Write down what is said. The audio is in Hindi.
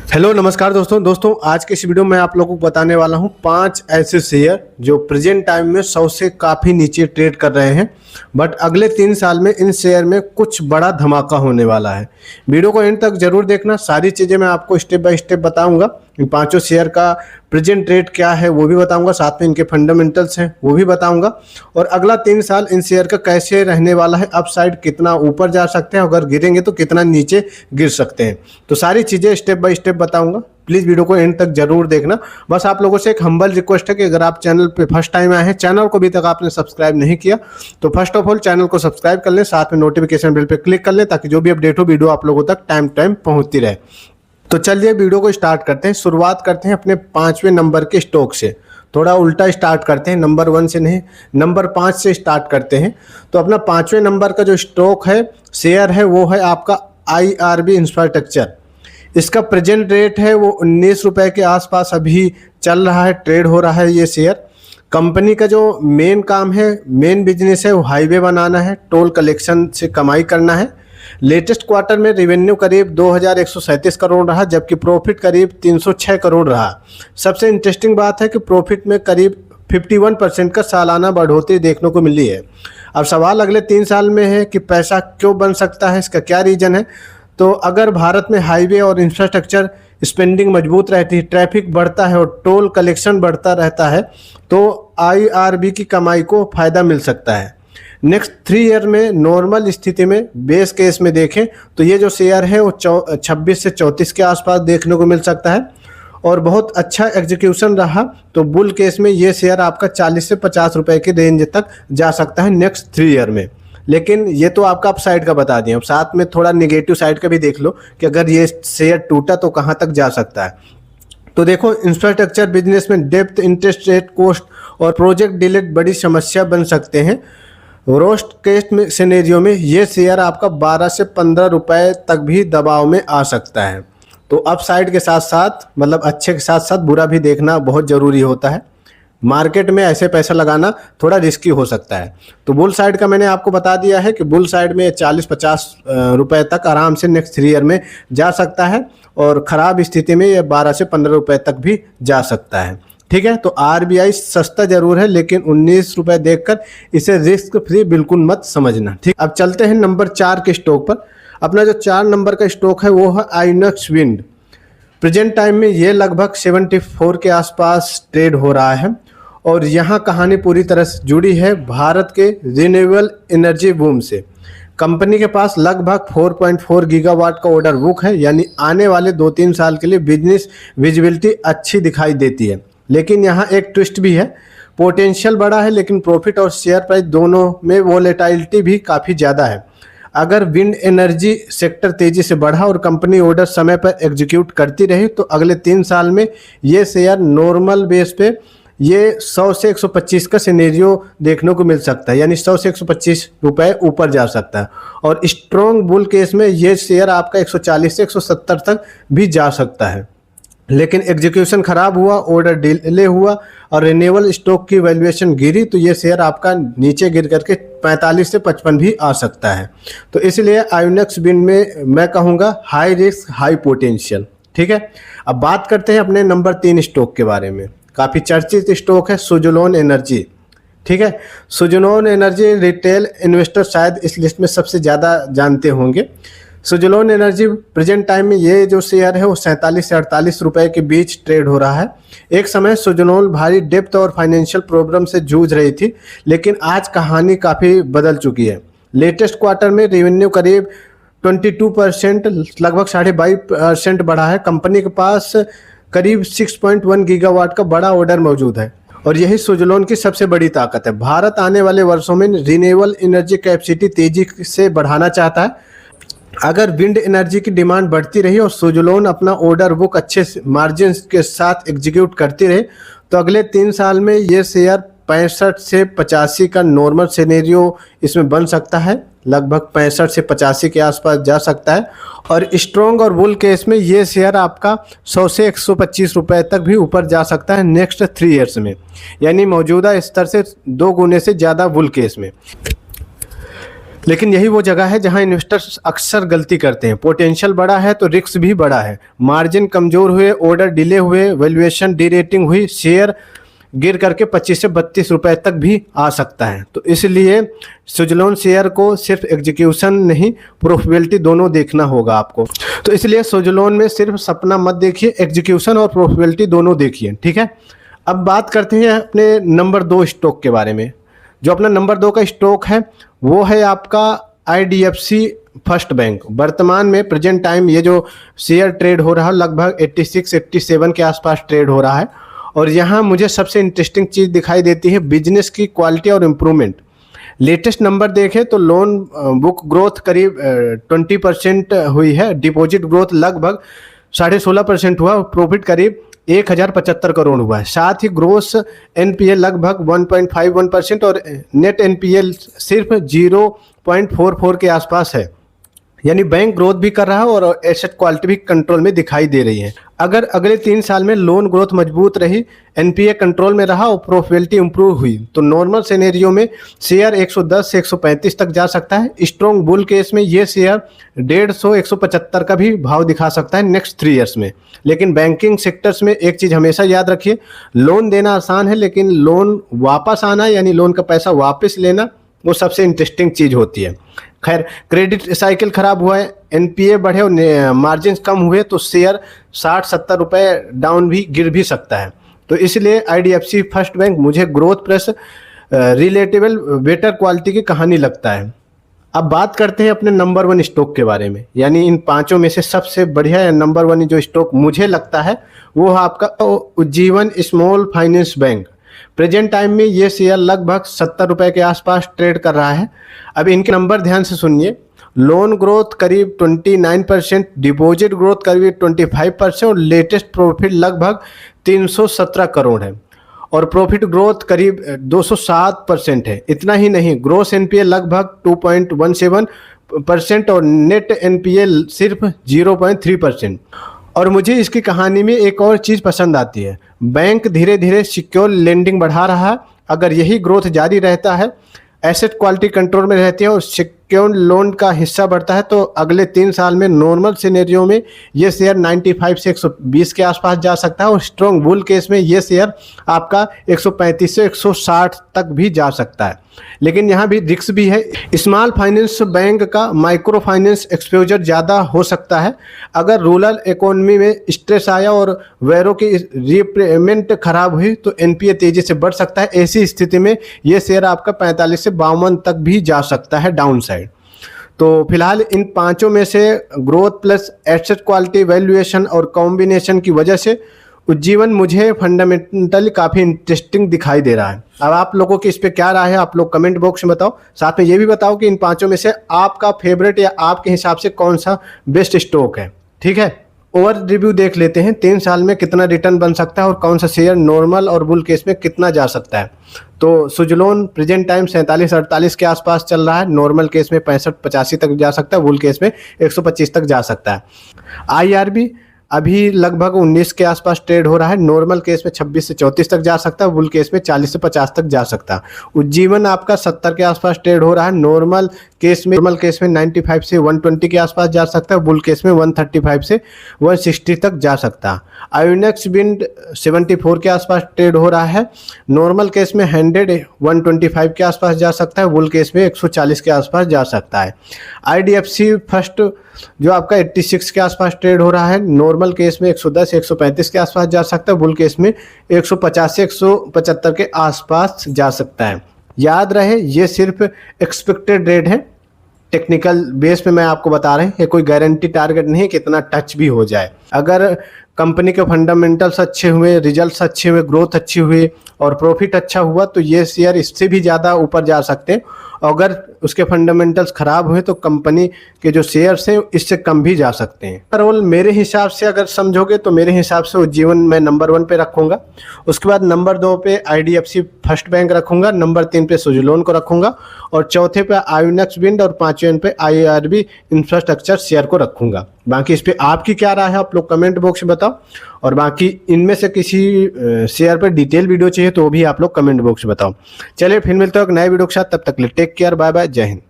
हेलो नमस्कार दोस्तों आज के इस वीडियो में आप लोगों को बताने वाला हूं 5 ऐसे शेयर जो प्रेजेंट टाइम में 100 से काफ़ी नीचे ट्रेड कर रहे हैं, बट अगले 3 साल में इन शेयर में कुछ बड़ा धमाका होने वाला है। वीडियो को एंड तक जरूर देखना, सारी चीज़ें मैं आपको स्टेप बाय स्टेप बताऊंगा। इन पांचों शेयर का प्रेजेंट रेट क्या है वो भी बताऊंगा, साथ में इनके फंडामेंटल्स हैं वो भी बताऊंगा, और अगला 3 साल इन शेयर का कैसे रहने वाला है, अपसाइड कितना ऊपर जा सकते हैं, अगर गिरेंगे तो कितना नीचे गिर सकते हैं। तो सारी चीज़ें स्टेप बाय स्टेप बताऊंगा, प्लीज़ वीडियो को एंड तक जरूर देखना। बस आप लोगों से एक हम्बल रिक्वेस्ट है कि अगर आप चैनल पे फर्स्ट टाइम आए हैं, चैनल को अभी तक आपने सब्सक्राइब नहीं किया तो फर्स्ट ऑफ ऑल चैनल को सब्सक्राइब कर लें, साथ में नोटिफिकेशन बेल पे क्लिक कर लें ताकि जो भी अपडेट हो वीडियो आप लोगों तक टाइम पहुंचती रहे। तो चलिए वीडियो को स्टार्ट करते हैं। शुरुआत करते हैं अपने 5वें नंबर के स्टॉक से। थोड़ा उल्टा स्टार्ट करते हैं, नंबर 1 से नहीं, नंबर 5 से स्टार्ट करते हैं। तो अपना 5वें नंबर का जो स्टॉक है, शेयर है, वो है आपका IRB इंफ्रास्ट्रक्चर। इसका प्रेजेंट रेट है वो 19 रुपये के आसपास अभी चल रहा है, ट्रेड हो रहा है ये शेयर। कंपनी का जो मेन काम है, मेन बिजनेस है, वो हाईवे बनाना है, टोल कलेक्शन से कमाई करना है। लेटेस्ट क्वार्टर में रेवेन्यू करीब 2137 करोड़ रहा, जबकि प्रॉफिट करीब 306 करोड़ रहा। सबसे इंटरेस्टिंग बात है कि प्रॉफिट में करीब 51% का सालाना बढ़ोतरी देखने को मिली है। अब सवाल अगले 3 साल में है कि पैसा क्यों बन सकता है, इसका क्या रीज़न है। तो अगर भारत में हाईवे और इंफ्रास्ट्रक्चर स्पेंडिंग मजबूत रहती है, ट्रैफिक बढ़ता है और टोल कलेक्शन बढ़ता रहता है, तो IRB की कमाई को फ़ायदा मिल सकता है। नेक्स्ट 3 ईयर में नॉर्मल स्थिति में, बेस केस में देखें तो ये जो शेयर है वो 26 से 34 के आसपास देखने को मिल सकता है, और बहुत अच्छा एग्जीक्यूशन रहा तो बुल केस में ये शेयर आपका 40 से 50 रुपए की रेंज तक जा सकता है नेक्स्ट 3 ईयर में। लेकिन ये तो आपका अप साइड का बता दिया, अब साथ में थोड़ा नेगेटिव साइड का भी देख लो कि अगर ये शेयर टूटा तो कहाँ तक जा सकता है। तो देखो, इंफ्रास्ट्रक्चर बिजनेस में डेप्थ, इंटरेस्ट रेट, कॉस्ट और प्रोजेक्ट डिले बड़ी समस्या बन सकते हैं। रोस्ट केस में सिनेरियो में ये शेयर आपका 12 से 15 रुपए तक भी दबाव में आ सकता है। तो अप साइड के साथ साथ, मतलब अच्छे के साथ साथ बुरा भी देखना बहुत ज़रूरी होता है। मार्केट में ऐसे पैसा लगाना थोड़ा रिस्की हो सकता है। तो बुल साइड का मैंने आपको बता दिया है कि बुल साइड में 40-50 रुपए तक आराम से नेक्स्ट 3 ईयर में जा सकता है, और ख़राब स्थिति में ये 12 से 15 रुपए तक भी जा सकता है। ठीक है, तो RBI सस्ता जरूर है, लेकिन 19 रुपये देखकर इसे रिस्क फ्री बिल्कुल मत समझना। ठीक, अब चलते हैं नंबर 4 के स्टॉक पर। अपना जो 4 नंबर का स्टॉक है वो है आइनॉक्स विंड। प्रेजेंट टाइम में ये लगभग 74 के आसपास ट्रेड हो रहा है, और यहाँ कहानी पूरी तरह से जुड़ी है भारत के रिन्यूएबल एनर्जी बूम से। कंपनी के पास लगभग 4.4 गीगावाट का ऑर्डर बुक है, यानी आने वाले 2-3 साल के लिए बिजनेस विजिबिलिटी अच्छी दिखाई देती है। लेकिन यहाँ एक ट्विस्ट भी है, पोटेंशियल बड़ा है लेकिन प्रॉफिट और शेयर प्राइस दोनों में वोलेटिलिटी भी काफ़ी ज़्यादा है। अगर विंड एनर्जी सेक्टर तेज़ी से बढ़ा और कंपनी ऑर्डर समय पर एग्जीक्यूट करती रही तो अगले 3 साल में ये शेयर नॉर्मल बेस पे ये 100 से 125 का सिनेरियो देखने को मिल सकता है, यानी 100 से 125 रुपये ऊपर जा सकता है। और स्ट्रॉन्ग बुल केस में ये शेयर आपका 140 से 170 तक भी जा सकता है। लेकिन एग्जीक्यूशन खराब हुआ, ऑर्डर डिले हुआ और रिन्यूएबल स्टॉक की वैल्यूएशन गिरी तो ये शेयर आपका नीचे गिर करके 45 से 55 भी आ सकता है। तो इसलिए आइनॉक्स विंड में मैं कहूँगा हाई रिस्क हाई पोटेंशियल। ठीक है, अब बात करते हैं अपने नंबर 3 स्टॉक के बारे में। काफ़ी चर्चित स्टॉक है सुज़लोन एनर्जी। ठीक है, सुज़लोन एनर्जी रिटेल इन्वेस्टर शायद इस लिस्ट में सबसे ज़्यादा जानते होंगे। सुज़लोन एनर्जी प्रेजेंट टाइम में ये जो शेयर है वो 47 से 48 रुपए के बीच ट्रेड हो रहा है। एक समय सुज़लोन भारी डेप्थ और फाइनेंशियल प्रॉब्लम से जूझ रही थी, लेकिन आज कहानी काफ़ी बदल चुकी है। लेटेस्ट क्वार्टर में रेवेन्यू करीब 22%, लगभग 22.5% बढ़ा है। कंपनी के पास करीब 6.1 गीगावाट का बड़ा ऑर्डर मौजूद है, और यही सुज़लोन की सबसे बड़ी ताकत है। भारत आने वाले वर्षों में रिन्यूएबल एनर्जी कैपेसिटी तेजी से बढ़ाना चाहता है। अगर विंड एनर्जी की डिमांड बढ़ती रही और सुज़लोन अपना ऑर्डर बुक अच्छे मार्जिन के साथ एग्जीक्यूट करती रहे तो अगले 3 साल में ये शेयर 65 से 85 का नॉर्मल सिनेरियो इसमें बन सकता है। लगभग 65 से 85 के आसपास जा सकता है, और स्ट्रॉन्ग और बुल केस में ये शेयर आपका 100 से 125 रुपये तक भी ऊपर जा सकता है नेक्स्ट 3 ईयर्स में, यानी मौजूदा स्तर से 2 गुने से ज़्यादा बुल केस में। लेकिन यही वो जगह है जहां इन्वेस्टर्स अक्सर गलती करते हैं। पोटेंशियल बड़ा है तो रिस्क भी बड़ा है। मार्जिन कमजोर हुए, ऑर्डर डिले हुए, वैल्यूएशन डीरेटिंग हुई, शेयर गिर करके 25 से 32 रुपए तक भी आ सकता है। तो इसलिए सुजलोन शेयर को सिर्फ एग्जीक्यूशन नहीं, प्रॉफिटेबिलिटी दोनों देखना होगा आपको। तो इसलिए सुजलोन में सिर्फ सपना मत देखिए, एग्जीक्यूशन और प्रॉफिटेबिलिटी दोनों देखिए, ठीक है। अब बात करते हैं अपने नंबर 2 स्टॉक के बारे में। जो अपना नंबर 2 का स्टॉक है वो है आपका IDFC फर्स्ट बैंक। वर्तमान में प्रेजेंट टाइम ये जो शेयर ट्रेड हो रहा है लगभग 86-87 के आसपास ट्रेड हो रहा है। और यहाँ मुझे सबसे इंटरेस्टिंग चीज़ दिखाई देती है बिजनेस की क्वालिटी और इम्प्रूवमेंट। लेटेस्ट नंबर देखें तो लोन बुक ग्रोथ करीब 20% हुई है, डिपॉजिट ग्रोथ लगभग 16.5% हुआ, प्रॉफिट करीब 1075 करोड़ हुआ है। साथ ही ग्रोस NPA लगभग 1.51% और नेट NPA सिर्फ 0.44 के आसपास है। यानी बैंक ग्रोथ भी कर रहा है और एसेट क्वालिटी भी कंट्रोल में दिखाई दे रही है। अगर अगले 3 साल में लोन ग्रोथ मजबूत रही, NPA कंट्रोल में रहा और प्रॉफिटेबिलिटी इंप्रूव हुई तो नॉर्मल सिनेरियो में शेयर 110 से 135 तक जा सकता है। स्ट्रॉन्ग बुल केस में ये शेयर 150-175 का भी भाव दिखा सकता है नेक्स्ट 3 ईयर्स में। लेकिन बैंकिंग सेक्टर्स में एक चीज़ हमेशा याद रखिए, लोन देना आसान है लेकिन लोन वापस आना यानी लोन का पैसा वापस लेना वो सबसे इंटरेस्टिंग चीज़ होती है। खैर, क्रेडिट साइकिल खराब हुआ है, NPA बढ़े और मार्जिन कम हुए तो शेयर 60-70 रुपए डाउन भी गिर भी सकता है। तो इसलिए IDFC फर्स्ट बैंक मुझे growth plus relatable better quality की कहानी लगता है। अब बात करते हैं अपने नंबर 1 स्टॉक के बारे में, यानी इन 5 में से सबसे बढ़िया या नंबर 1 जो स्टॉक मुझे लगता है वो है आपका Ujjivan small finance bank. Present time में ये शेयर लगभग 70 रुपए के आसपास ट्रेड कर रहा है। अब इनके नंबर ध्यान से सुनिए, लोन ग्रोथ करीब 29%, डिपॉजिट ग्रोथ करीब 25% और लेटेस्ट प्रॉफिट लगभग 317 करोड़ है और प्रॉफिट ग्रोथ करीब 207% है। इतना ही नहीं, ग्रोस NPA लगभग 2.17% और नेट NPA सिर्फ 0.3%। और मुझे इसकी कहानी में एक और चीज़ पसंद आती है, बैंक धीरे धीरे सिक्योर लेंडिंग बढ़ा रहा है। अगर यही ग्रोथ जारी रहता है, एसेट क्वालिटी कंट्रोल में रहती है और सिक्योर लोन का हिस्सा बढ़ता है तो अगले 3 साल में नॉर्मल सिनेरियो में ये शेयर 95 से 120 के आसपास जा सकता है और स्ट्रॉन्ग बुल केस में ये शेयर आपका 135 से 160 तक भी जा सकता है। लेकिन यहाँ भी रिस्क भी है। स्मॉल फाइनेंस बैंक का माइक्रो फाइनेंस एक्सपोजर ज़्यादा हो सकता है। अगर रूरल इकोनॉमी में स्ट्रेस आया और वैरो की रीपेमेंट खराब हुई तो NPA तेजी से बढ़ सकता है। ऐसी स्थिति में ये शेयर आपका 45 से 52 तक भी जा सकता है डाउन साइड। तो फिलहाल इन 5 में से growth plus asset quality, valuation और कॉम्बिनेशन की वजह से उज्जीवन मुझे फंडामेंटली काफ़ी इंटरेस्टिंग दिखाई दे रहा है। अब आप लोगों की इस पे क्या राय है, आप लोग कमेंट बॉक्स में बताओ। साथ में ये भी बताओ कि इन 5 में से आपका फेवरेट या आपके हिसाब से कौन सा बेस्ट स्टॉक है, ठीक है। ओवर रिव्यू देख लेते हैं, 3 साल में कितना रिटर्न बन सकता है और कौन सा शेयर नॉर्मल और बुल केस में कितना जा सकता है। तो सुजलोन प्रेजेंट टाइम 47-48 के आसपास चल रहा है, नॉर्मल केस में 65-85 तक जा सकता है, बुल केस में 125 तक जा सकता है। IRB अभी लगभग 19 के आसपास ट्रेड हो रहा है, नॉर्मल केस में 26 से 34 तक जा सकता है, बुल केस में 40 से 50 तक जा सकता है। उज्जीवन आपका 70 के आसपास ट्रेड हो रहा है, नॉर्मल केस में 95 से 120 के आसपास जा सकता है, बुल केस में 135 से 160 तक जा सकता है। आयोनेक्स विंड 74 के आसपास ट्रेड हो रहा है, नॉर्मल केस में 125 के आसपास जा सकता है, बुल केस में 140 के आसपास जा सकता है। IDFC फर्स्ट जो आपका 86 के आसपास ट्रेड हो रहा है, नॉर्मल केस में 110 से 135 के आसपास जा सकता है, बुल केस में 150 से 175 के आसपास जा सकता है। याद रहे ये सिर्फ एक्सपेक्टेड रेट है, टेक्निकल बेस पे मैं आपको बता रहे हैं, ये कोई गारंटी टारगेट नहीं है कि इतना टच भी हो जाए। अगर कंपनी के फंडामेंटल्स अच्छे हुए, रिजल्ट्स अच्छे हुए, ग्रोथ अच्छी हुई और प्रॉफिट अच्छा हुआ तो ये शेयर इससे भी ज़्यादा ऊपर जा सकते हैं। अगर उसके फंडामेंटल्स खराब हुए तो कंपनी के जो शेयर्स हैं इससे कम भी जा सकते हैं। ओवरऑल मेरे हिसाब से अगर समझोगे तो मेरे हिसाब से उज्जीवन मैं नंबर 1 पे रखूँगा, उसके बाद नंबर 2 पे IDFC फर्स्ट बैंक रखूँगा, नंबर 3 पे सुजलोन को रखूँगा और चौथे पे आयोनेक्स विंड और 5वें पे IRB इंफ्रास्ट्रक्चर शेयर को रखूँगा। बाकी इस पर आपकी क्या राय है आप लोग कमेंट बॉक्स में बताओ, और बाकी इनमें से किसी शेयर पर डिटेल वीडियो चाहिए तो वो भी आप लोग कमेंट बॉक्स में बताओ। चलिए फिर मिलते हैं एक नए वीडियो के साथ, तब तक के लिए टेक केयर, बाय बाय, जय हिंद।